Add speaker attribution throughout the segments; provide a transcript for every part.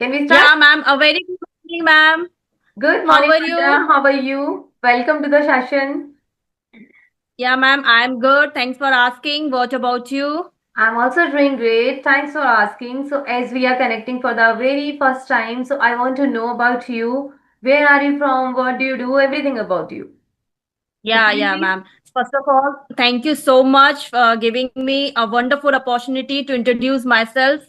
Speaker 1: Can we start?
Speaker 2: Yeah, ma'am. A very good morning, ma'am.
Speaker 1: Good
Speaker 2: How
Speaker 1: morning,
Speaker 2: are
Speaker 1: Vandana.
Speaker 2: you?
Speaker 1: How are you? Welcome to the session.
Speaker 2: Yeah, ma'am. I'm good. Thanks for asking. What about you?
Speaker 1: I'm also doing great. Thanks for asking. So, as we are connecting for the very first time, so I want to know about you. Where are you from? What do you do? Everything about you. So,
Speaker 2: Yeah,
Speaker 1: could you
Speaker 2: yeah,
Speaker 1: please?
Speaker 2: ma'am. First of all, thank you so much for giving me a wonderful opportunity to introduce myself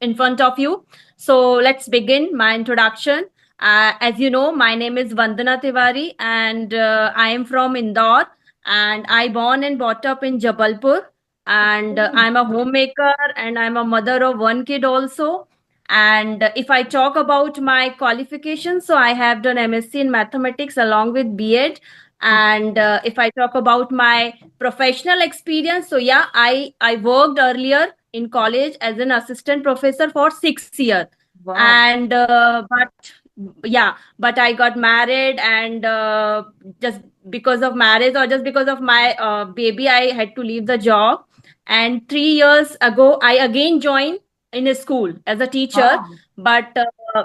Speaker 2: in front of you. So let's begin my introduction. As you know, my name is Vandana Tiwari, and I am from Indore. And I born and brought up in Jabalpur. And
Speaker 1: Okay.
Speaker 2: I'm a homemaker, and I'm a mother of one kid also. And if I talk about my qualifications, so I have done MSc in mathematics along with BEd. And if I talk about my professional experience, so yeah, I worked earlier in college as an assistant professor for 6 years.
Speaker 1: Wow.
Speaker 2: And but I got married, and just because of marriage or just because of my baby, I had to leave the job. And 3 years ago, I again joined in a school as a teacher.
Speaker 1: Wow.
Speaker 2: But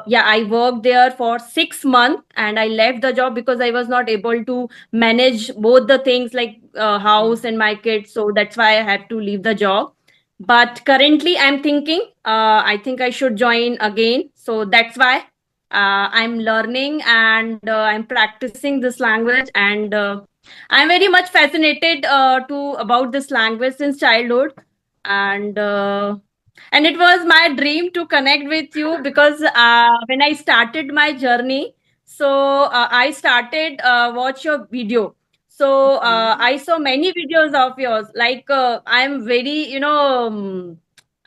Speaker 2: yeah, I worked there for 6 months, and I left the job because I was not able to manage both the things, like house and my kids. So that's why I had to leave the job. But currently I'm thinking, I think I should join again. So that's why I'm learning, and I'm practicing this language. And I'm very much fascinated to about this language since childhood. And it was my dream to connect with you because when I started my journey, so I started watch your video. So
Speaker 1: Okay.
Speaker 2: I saw many videos of yours. Like I'm very,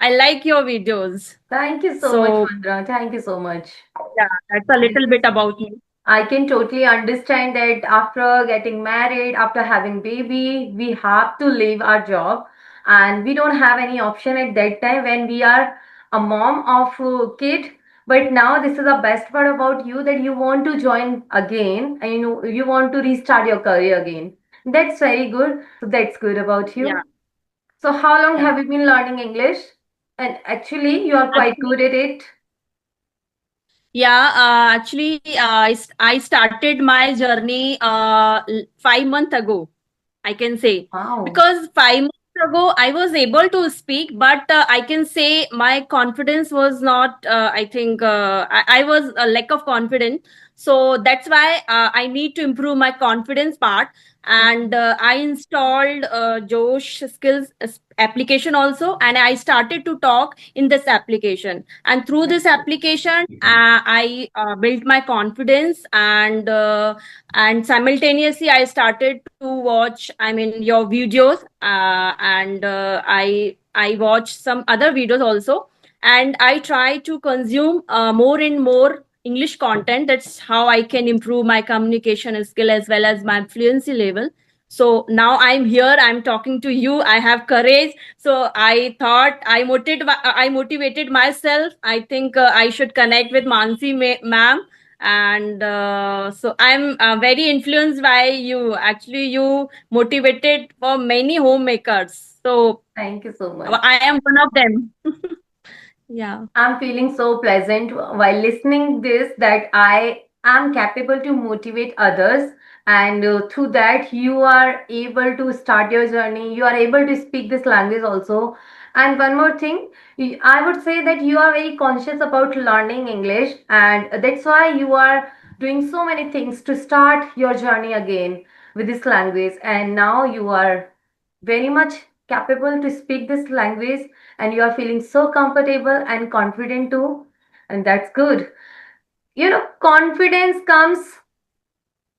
Speaker 2: I like your videos.
Speaker 1: Thank you so much,
Speaker 2: So
Speaker 1: Vandana. Thank you so much.
Speaker 2: yeah, that's a little bit about me.
Speaker 1: I can totally understand that after getting married, after having baby, we have to leave our job and we don't have any option at that time when we are a mom of a kid. But now this is the best part about you that you want to join again and you want to restart your career again. That's very good. So that's good about
Speaker 2: Yeah,
Speaker 1: you. So how long
Speaker 2: yeah.
Speaker 1: have you been learning English? And actually you are quite
Speaker 2: Actually,
Speaker 1: good at it.
Speaker 2: I started my journey 5 months ago, I can say.
Speaker 1: Wow.
Speaker 2: Because 5 months ago, I was able to speak, but I can say my confidence was not, I think, I was a lack of confidence. So that's why I need to improve my confidence part. And I installed Josh Skills application also, and I started to talk in this application. And through
Speaker 1: That's
Speaker 2: this
Speaker 1: good.
Speaker 2: application, I built my confidence. And simultaneously I started to watch, I mean, your videos. And I watch some other videos also. And I try to consume more and more English content. That's how I can improve my communication skill as well as my fluency level. So now I'm here, I'm talking to you, I have courage. So I thought I motivated myself. I think I should connect with Mansi ma'am. And so I'm very influenced by you. Actually, you motivated for many homemakers. So
Speaker 1: Thank you so much.
Speaker 2: I am one of them. Yeah.
Speaker 1: I'm feeling so pleasant while listening this that I am capable to motivate others and through that you are able to start your journey. You are able to speak this language also. And one more thing, I would say that you are very conscious about learning English and that's why you are doing so many things to start your journey again with this language and now you are very much capable to speak this language and you are feeling so comfortable and confident too and that's good. Confidence comes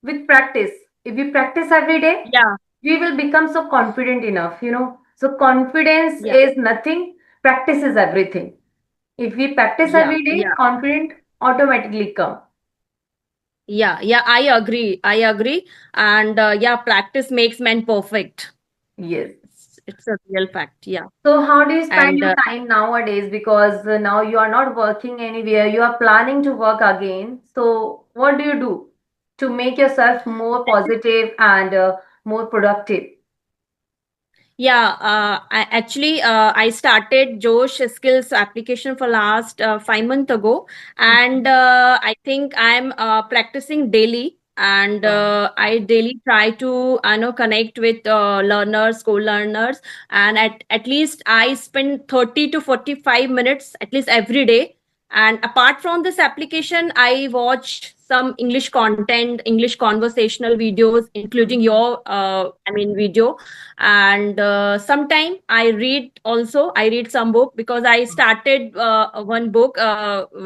Speaker 1: with practice. If we practice every day
Speaker 2: Yeah.
Speaker 1: we will become so confident enough. So confidence
Speaker 2: Yeah.
Speaker 1: is nothing, practice is everything. If we practice
Speaker 2: Yeah.
Speaker 1: every day
Speaker 2: Yeah.
Speaker 1: confident automatically come.
Speaker 2: Yeah. Yeah. I agree. I agree. And yeah, practice makes man perfect.
Speaker 1: Yes.
Speaker 2: It's a real fact. Yeah.
Speaker 1: So how do you spend
Speaker 2: And
Speaker 1: your time nowadays? Because now you are not working anywhere, you are planning to work again. So what do you do to make yourself more positive and more productive?
Speaker 2: Yeah, I started Josh Skills application for last 5 months ago, and
Speaker 1: Okay.
Speaker 2: I think I'm practicing daily, and
Speaker 1: Wow.
Speaker 2: I daily try to connect with learners, school learners, and at least I spend 30 to 45 minutes at least every day. And apart from this application, I watch some English content, English conversational videos, including
Speaker 1: Mhm.
Speaker 2: your video, and sometime I read some book because I started one book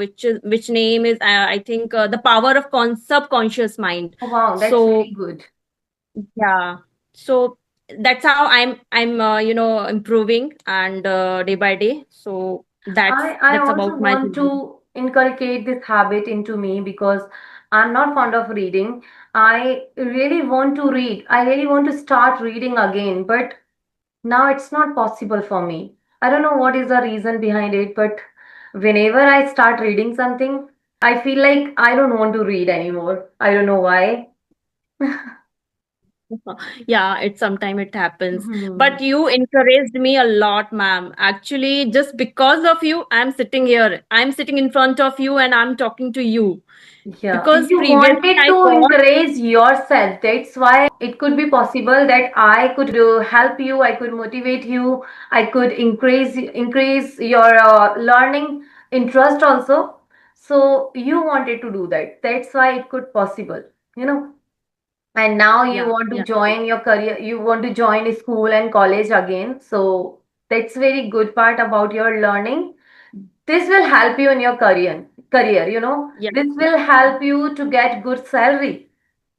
Speaker 2: which name is I think The Power of Subconscious Mind.
Speaker 1: Oh, wow, that's
Speaker 2: So
Speaker 1: really good.
Speaker 2: yeah, so that's how I'm improving, and day by day. So
Speaker 1: I
Speaker 2: that's
Speaker 1: also
Speaker 2: about my
Speaker 1: want
Speaker 2: journey.
Speaker 1: to inculcate this habit into me because I'm not fond of reading. I really want to read. I really want to start reading again, but now it's not possible for me. I don't know what is the reason behind it, but whenever I start reading something, I feel like I don't want to read anymore. I don't know why.
Speaker 2: Yeah, it sometime it happens.
Speaker 1: Hmm.
Speaker 2: But you encouraged me a lot, ma'am. Actually, just because of you, I'm sitting here. I'm sitting in front of you and I'm talking to you.
Speaker 1: Yeah,
Speaker 2: Because
Speaker 1: you
Speaker 2: previously
Speaker 1: wanted
Speaker 2: I
Speaker 1: to
Speaker 2: thought,
Speaker 1: encourage yourself. That's why it could be possible that I could help you, I could motivate you, I could increase your learning interest also. So you wanted to do that. That's why it could possible, you know. And now you
Speaker 2: yeah,
Speaker 1: want to
Speaker 2: yeah,
Speaker 1: join your career, you want to join school and college again. So that's very good part about your learning. This will help you in your career, you know.
Speaker 2: yeah,
Speaker 1: This will help you to get good salary,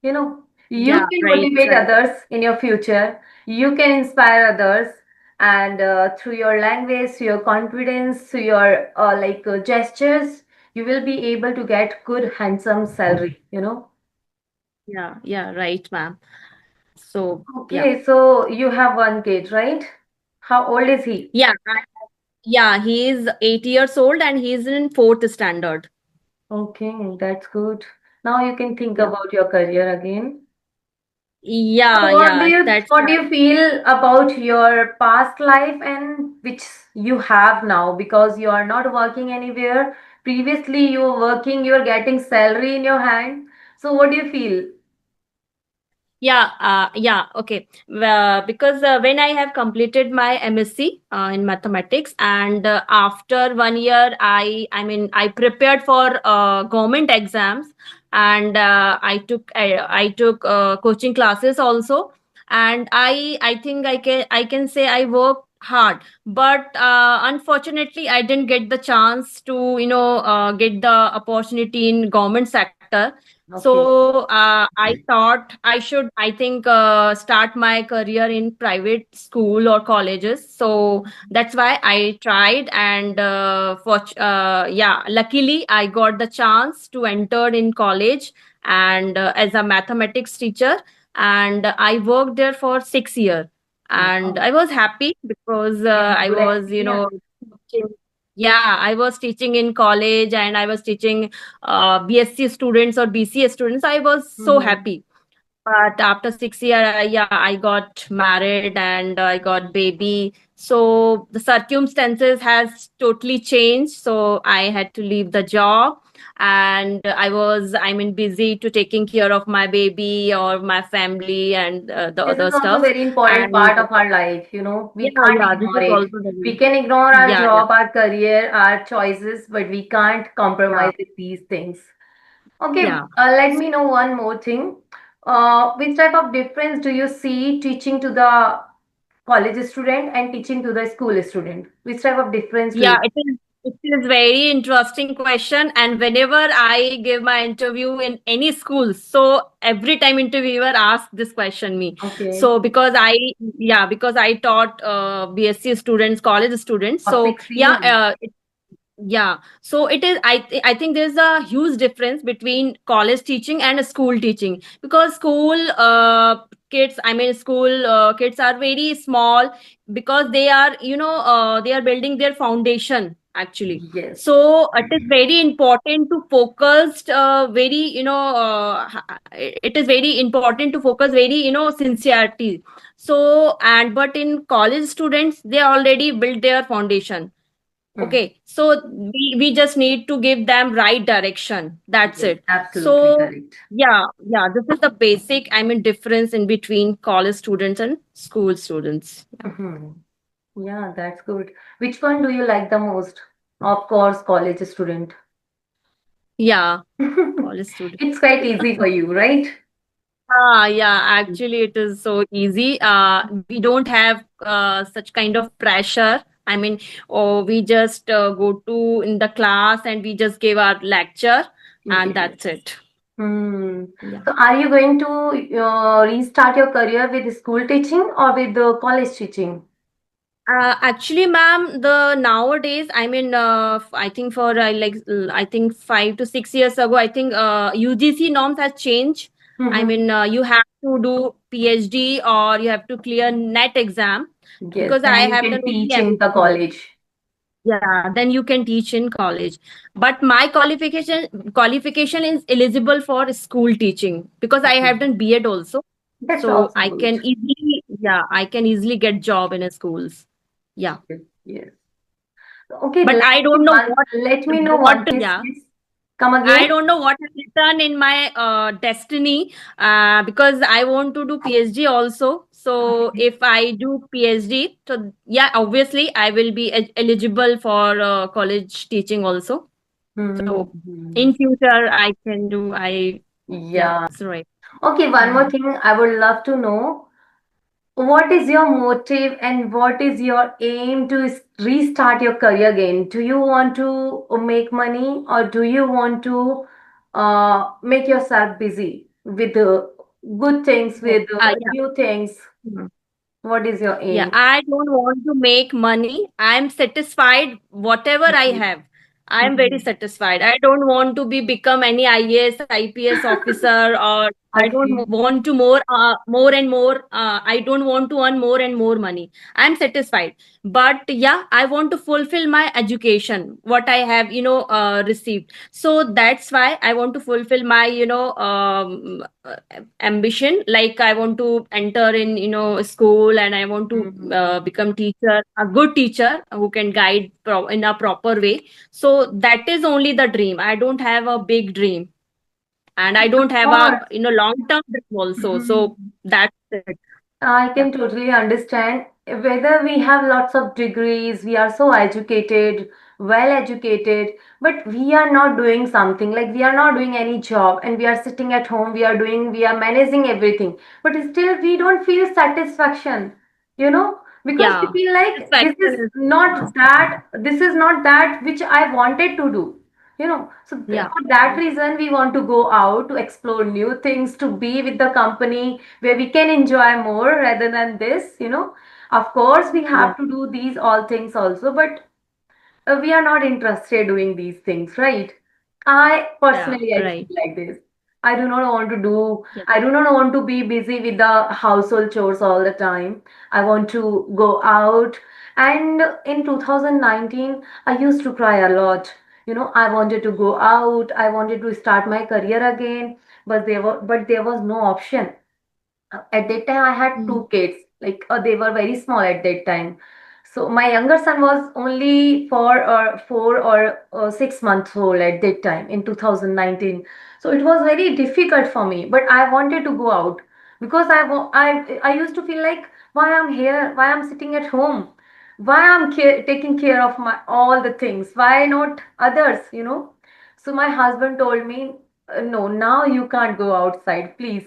Speaker 1: you know. You
Speaker 2: yeah,
Speaker 1: can
Speaker 2: right,
Speaker 1: motivate
Speaker 2: right.
Speaker 1: others in your future. You can inspire others, and through your language, through your confidence, through your gestures, you will be able to get good handsome salary, you know.
Speaker 2: Yeah, yeah, right, ma'am. So yeah.
Speaker 1: Okay, so you have one kid, right? How old is he?
Speaker 2: Yeah, yeah, he is 8 years old and he's in fourth standard.
Speaker 1: Okay, that's good. Now you can think
Speaker 2: Yeah.
Speaker 1: about your career again. So
Speaker 2: Yeah,
Speaker 1: what do
Speaker 2: yeah,
Speaker 1: you
Speaker 2: that's
Speaker 1: what do
Speaker 2: right.
Speaker 1: you feel about your past life and which you have now because you are not working anywhere? Previously you were working, you were getting salary in your hand. So what do you feel?
Speaker 2: Yeah, okay. Because when I have completed my MSc in mathematics, and after 1 year, I prepared for government exams, and I took coaching classes also, and I think I can say I worked hard, but unfortunately, I didn't get the chance to get the opportunity in government sector.
Speaker 1: Okay.
Speaker 2: So I thought I should, I think, start my career in private school or colleges. So that's why I tried, and yeah, luckily I got the chance to enter in college and as a mathematics teacher, and I worked there for 6 years, and
Speaker 1: Wow.
Speaker 2: I was happy because
Speaker 1: Really
Speaker 2: I
Speaker 1: good
Speaker 2: was,
Speaker 1: experience.
Speaker 2: teaching. Yeah, I was teaching in college and I was teaching BSc students or BCA students. I was so
Speaker 1: Mm-hmm.
Speaker 2: happy. But after 6 years, yeah, I got married and I got baby. So the circumstances has totally changed. So I had to leave the job, and busy to taking care of my baby or my family and the
Speaker 1: This is
Speaker 2: other
Speaker 1: also
Speaker 2: stuff.
Speaker 1: very important
Speaker 2: And
Speaker 1: part of our life, you know. We
Speaker 2: yeah,
Speaker 1: can't
Speaker 2: yeah, this
Speaker 1: ignore
Speaker 2: is
Speaker 1: it.
Speaker 2: also the
Speaker 1: We
Speaker 2: reason.
Speaker 1: can ignore our
Speaker 2: Yeah, yeah,
Speaker 1: job, our career, our choices, but we can't
Speaker 2: yeah,
Speaker 1: compromise with these things. Okay,
Speaker 2: yeah.
Speaker 1: let me know one more thing. Which type of difference do you see teaching to the college student and teaching to the school student? Which type of difference do
Speaker 2: Yeah,
Speaker 1: you?
Speaker 2: it is very interesting question. And whenever I give my interview in any school, so every time interviewer asks this question me.
Speaker 1: Okay,
Speaker 2: So because I taught BSc students, college students.
Speaker 1: for
Speaker 2: So
Speaker 1: six
Speaker 2: yeah,
Speaker 1: years.
Speaker 2: yeah, so it is. I think there's a huge difference between college teaching and school teaching, because kids, school kids are very small, because they are building their foundation. actually.
Speaker 1: Yes.
Speaker 2: So it is very important to focus very, it is very important to focus very, sincerity. So, and but in college students, they already built their foundation.
Speaker 1: Hmm.
Speaker 2: Okay, so we just need to give them right direction. That's
Speaker 1: Yes,
Speaker 2: it.
Speaker 1: absolutely
Speaker 2: So
Speaker 1: correct.
Speaker 2: yeah, this is the basic, I mean, difference in between college students and school students.
Speaker 1: Mhm. Yeah, that's good. Which one do you like the most? Of course, college student.
Speaker 2: Yeah, college student.
Speaker 1: It's quite easy for you, right?
Speaker 2: Yeah, actually, it is so easy. We don't have such kind of pressure. I mean, oh, we just go to in the class and we just give our lecture, and
Speaker 1: Yes.
Speaker 2: that's it.
Speaker 1: Hmm.
Speaker 2: Yeah.
Speaker 1: So, are you going to restart your career with school teaching or with the college teaching?
Speaker 2: Actually, ma'am, the nowadays, I mean, I think for I think 5 to 6 years ago, I think UGC norms has changed. I
Speaker 1: Mm-hmm.
Speaker 2: mean, you have to do PhD or you have to clear NET exam
Speaker 1: Yes,
Speaker 2: because I
Speaker 1: then you
Speaker 2: have done
Speaker 1: can
Speaker 2: only
Speaker 1: teach in the
Speaker 2: MSc.
Speaker 1: college.
Speaker 2: Yeah, then you can teach in college. But my qualification is eligible for school teaching because I have
Speaker 1: Mhm.
Speaker 2: done B.Ed also.
Speaker 1: That's
Speaker 2: So
Speaker 1: also
Speaker 2: I
Speaker 1: good.
Speaker 2: can easily, yeah, I can easily get job in a schools. Yeah.
Speaker 1: Yes, yes. Okay,
Speaker 2: But I don't know
Speaker 1: let me know one thing,
Speaker 2: yeah,
Speaker 1: please. Come
Speaker 2: I
Speaker 1: again.
Speaker 2: don't know what is written in my destiny because I want to do PhD also. So
Speaker 1: Okay.
Speaker 2: if I do PhD, so yeah, obviously I will be eligible for college teaching also. So
Speaker 1: Hmm.
Speaker 2: in future I can do, I yeah,
Speaker 1: Yeah.
Speaker 2: that's right.
Speaker 1: Okay, one more
Speaker 2: Mhm.
Speaker 1: thing I would love to know. What is your motive and what is your aim to restart your career again? Do you want to make money or do you want to make yourself busy with good things,
Speaker 2: Oh,
Speaker 1: with
Speaker 2: yeah.
Speaker 1: new things?
Speaker 2: Mhm.
Speaker 1: What is your
Speaker 2: Yeah,
Speaker 1: aim?
Speaker 2: I don't want to make money. I'm satisfied whatever I
Speaker 1: Okay.
Speaker 2: have. I am very
Speaker 1: Mhm.
Speaker 2: satisfied. I don't want to be become any IAS, IPS officer, or I
Speaker 1: Okay.
Speaker 2: don't want to more and more. I don't want to earn more and more money. I'm satisfied. But yeah, I want to fulfill my education, what I have, received. So that's why I want to fulfill my, ambition. Like I want to enter in, school, and I want to
Speaker 1: Mhm.
Speaker 2: become teacher, a good teacher who can guide in a proper way. So that is only the dream. I don't have a big dream, and I
Speaker 1: Of
Speaker 2: don't have a,
Speaker 1: course.
Speaker 2: long term dream also. So
Speaker 1: Mhm.
Speaker 2: that's it.
Speaker 1: I
Speaker 2: Yeah.
Speaker 1: can totally understand. Whether we have lots of degrees, we are so educated, well educated, but we are not doing something, like we are not doing any job and we are sitting at home, we are managing everything, but still we don't feel satisfaction, because we
Speaker 2: Yeah,
Speaker 1: feel like
Speaker 2: satisfaction is
Speaker 1: this is not that which I wanted to do. So
Speaker 2: yeah.
Speaker 1: for that reason, we want to go out to explore new things, to be with the company where we can enjoy more rather than this. Of course, we
Speaker 2: Yeah,
Speaker 1: have to do these all things also, but we are not interested doing these things, right? I
Speaker 2: yeah,
Speaker 1: personally, I
Speaker 2: right.
Speaker 1: feel like this. I do not want to do,
Speaker 2: Yeah.
Speaker 1: I do not want to be busy with the household chores all the time. I want to go out. And in 2019, I used to cry a lot. I wanted to go out. I wanted to start my career again, but there was no option. At that time I had
Speaker 2: Mm.
Speaker 1: two kids, like they were very small at that time. So my younger son was only 4 or 6 months old at that time in 2019. So it was very difficult for me, but I wanted to go out because I used to feel like, why I'm here, why I'm sitting at home, why I'm taking care of my all the things, why not others. So my husband told me, no, now you can't go outside, please.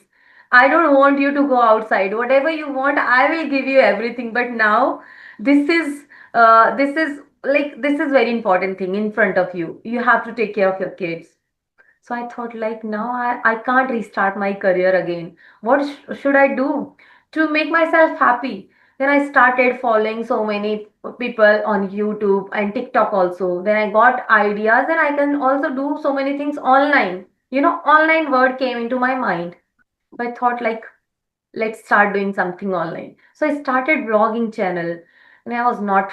Speaker 1: I don't want you to go outside. Whatever you want, I will give you everything. But now, this is very important thing in front of you. You have to take care of your kids. So I thought, like, now I can't restart my career again. What should I do to make myself happy? Then I started following so many people on YouTube and TikTok also. Then I got ideas and I can also do so many things online. Online word came into my mind. So I thought, like, let's start doing something online. So I started vlogging channel, and I was not.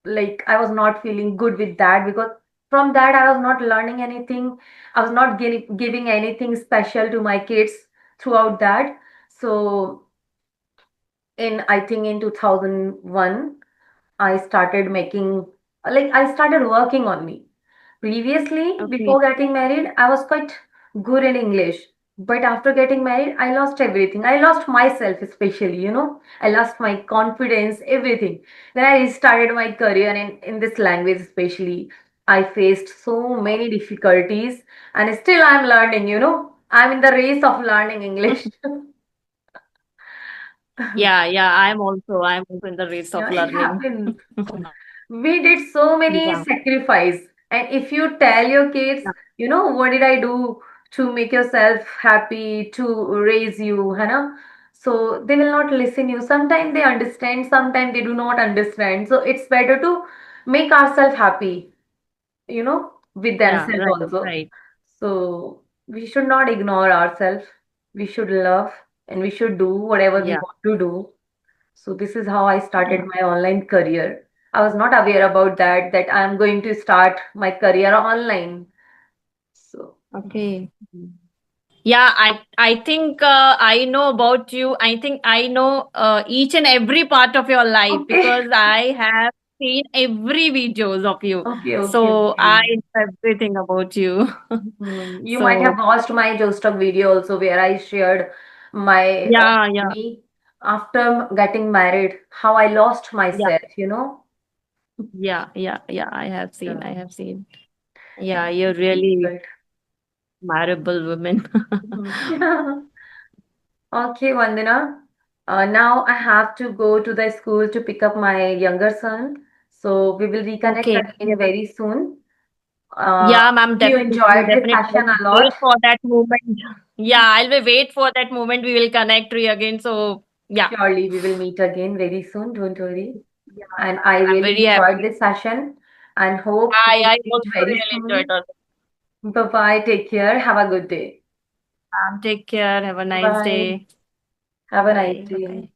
Speaker 1: like I was not feeling good with that, because from that I was not learning anything. I was not giving anything special to my kids throughout that. So in, I think in 2001, I started making, like I started working on me. Previously,
Speaker 2: Okay.
Speaker 1: before getting married, I was quite good in English. But after getting married, I lost everything. I lost myself, especially, I lost my confidence, everything. Then I restarted my career in this language, especially. I faced so many difficulties, and still I'm learning. I'm in the race of learning English.
Speaker 2: I'm also in the race of
Speaker 1: Yeah, it
Speaker 2: learning.
Speaker 1: happens. We did so many
Speaker 2: Yeah.
Speaker 1: sacrifice. And if you tell your kids,
Speaker 2: Yeah.
Speaker 1: what did I do to make yourself happy, to raise you, so they will not listen you. Sometimes they understand, sometimes they do not understand. So it's better to make ourselves happy, with
Speaker 2: Yeah.
Speaker 1: themselves
Speaker 2: Right.
Speaker 1: also.
Speaker 2: Right.
Speaker 1: So we should not ignore ourselves. We should love, and we should do whatever we
Speaker 2: Yeah.
Speaker 1: want to do. So this is how I started
Speaker 2: Yeah.
Speaker 1: my online career. I was not aware about that I'm going to start my career online. So
Speaker 2: Okay. Yeah, I think I know about you. I think I know each and every part of your life
Speaker 1: okay,
Speaker 2: because I have seen every videos of you.
Speaker 1: okay, okay,
Speaker 2: So
Speaker 1: okay.
Speaker 2: I know everything about you.
Speaker 1: You might have
Speaker 2: So
Speaker 1: watched my Jostock video also, where I shared my
Speaker 2: yeah, yeah,
Speaker 1: journey after getting married, how I lost
Speaker 2: yeah,
Speaker 1: myself.
Speaker 2: yeah. I have seen.
Speaker 1: Yeah,
Speaker 2: I have seen. Yeah,
Speaker 1: it's
Speaker 2: you're really
Speaker 1: difficult.
Speaker 2: admirable woman.
Speaker 1: Mhm. Okay, Vandana. Now I have to go to the school to pick up my younger son. So we will reconnect
Speaker 2: Okay.
Speaker 1: again very soon.
Speaker 2: Yeah, ma'am,
Speaker 1: You
Speaker 2: definitely,
Speaker 1: enjoyed this
Speaker 2: definitely.
Speaker 1: session a
Speaker 2: I'll
Speaker 1: lot.
Speaker 2: wait for that moment. Yeah, I'll be wait for that moment. We will connect again. So yeah,
Speaker 1: Surely we will meet again very soon. Don't worry.
Speaker 2: yeah,
Speaker 1: And I
Speaker 2: I'm
Speaker 1: really
Speaker 2: very
Speaker 1: enjoyed
Speaker 2: happy.
Speaker 1: this session and hope we
Speaker 2: I
Speaker 1: meet
Speaker 2: also
Speaker 1: very
Speaker 2: really enjoyed
Speaker 1: soon.
Speaker 2: it.
Speaker 1: Bye bye. Take care. Have a good day.
Speaker 2: Take care. Have a nice
Speaker 1: Bye.
Speaker 2: day.
Speaker 1: Have a nice
Speaker 2: Bye. Bye.
Speaker 1: day.
Speaker 2: Bye.